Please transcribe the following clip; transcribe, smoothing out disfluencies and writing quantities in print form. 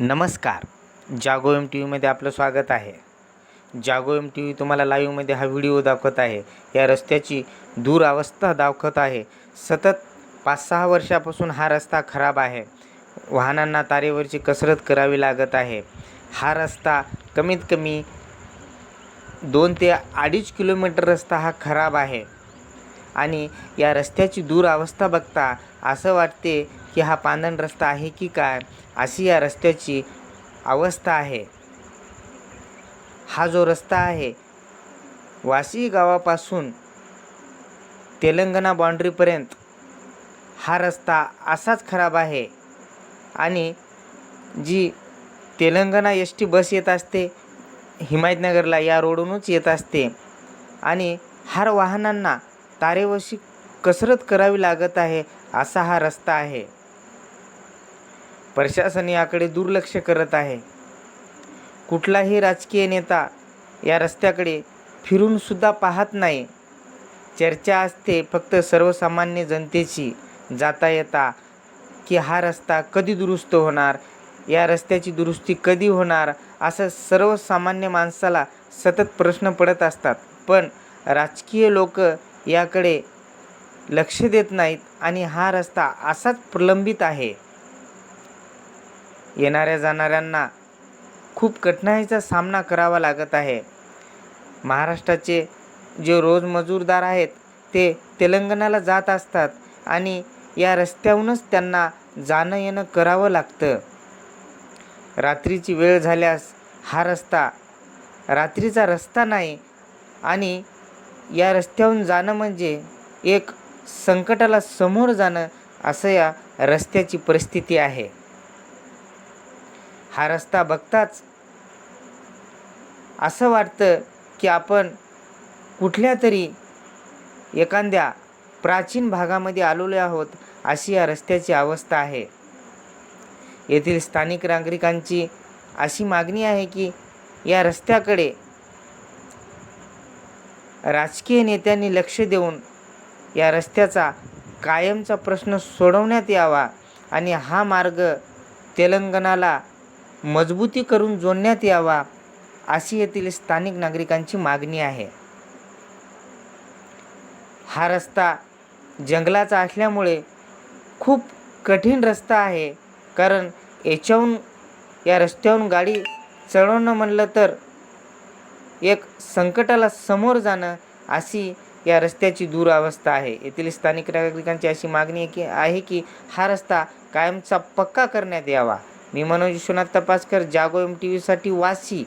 नमस्कार. जागो M T व्हीमध्ये आपलं स्वागत आहे. जागो एम टी व्ही तुम्हाला लाईव्हमध्ये हा व्हिडिओ दाखवत आहे. या रस्त्याची दुरावस्था दाखवत आहे. सतत 5-6 वर्षापासून हा रस्ता खराब आहे. वाहनांना तारेवरची कसरत करावी लागत आहे. हा रस्ता कमीत कमी 2 ते 2.5 किलोमीटर रस्ता हा खराब आहे आणि या रस्त्याची दुरावस्था बघता असं वाटते की हा पांदण रस्ता आहे की काय, अशी या रस्त्याची अवस्था आहे. हा जो रस्ता आहे वाशी गावापासून तेलंगणा बाँड्रीपर्यंत हा रस्ता असाच खराब आहे आणि जी तेलंगणा एस टी बस येत असते हिमायतनगरला या रोडूनच येत असते आणि हर वाहनांना तारेवरची कसरत करावी लागत आहे. असा हा रस्ता आहे. प्रशासन याकडे दुर्लक्ष करत आहे. कुठलाही राजकीय नेता या रस्त्याकडे फिरून सुद्धा पाहत नाही. चर्चा असते फक्त सर्वसामान्य जनतेची जाता येता की हा रस्ता कधी दुरुस्त होणार, या रस्त्याची दुरुस्ती कधी होणार, असं सर्वसामान्य माणसाला सतत प्रश्न पडत असतात. पण राजकीय लोक याकडे लक्ष देत नाहीत आणि हा रस्ता असाच प्रलंबित आहे. येणाऱ्या जाणाऱ्यांना खूप कठीणाईचा सामना करावा लागत आहे. महाराष्ट्राचे जे रोजमजूरदार आहेत ते तेलंगणाला जात असतात आणि या रस्त्याहूनच त्यांना जाणं येणं करावं लागतं. रात्रीची वेळ झाल्यास हा रस्ता रात्रीचा रस्ता नाही आणि या रस्त्याहून जाणं म्हणजे एक संकटाला समोर जाणं, असं या रस्त्याची परिस्थिती आहे. हा रस्ता बघताच असं वाटतं की आपण कुठल्या तरी एखाद्या प्राचीन भागामध्ये आलेलो आहोत, अशी या रस्त्याची अवस्था आहे. येथील स्थानिक नागरिकांची अशी मागणी आहे की या रस्त्याकडे राजकीय नेत्यांनी लक्ष देऊन या रस्त्याचा कायमचा प्रश्न सोडवण्यात यावा आणि हा मार्ग तेलंगणाला मजबूती करून जोडण्यात यावा, अशी येथील स्थानिक नागरिकांची मागणी आहे. हा रस्ता जंगलाचा असल्यामुळे खूप कठीण रस्ता आहे, कारण या रस्त्यावरून गाडी चढवणं म्हणलं तर एक संकटाला समोर जाणं, अशी या रस्त्याची दुरावस्था आहे. येथील स्थानिक नागरिकांची अशी मागणी आहे की हा रस्ता कायमचा पक्का करण्यात यावा. मी मनोज विश्वनाथ तपासकर, जागो एम टी व्हीसाठी वाशी.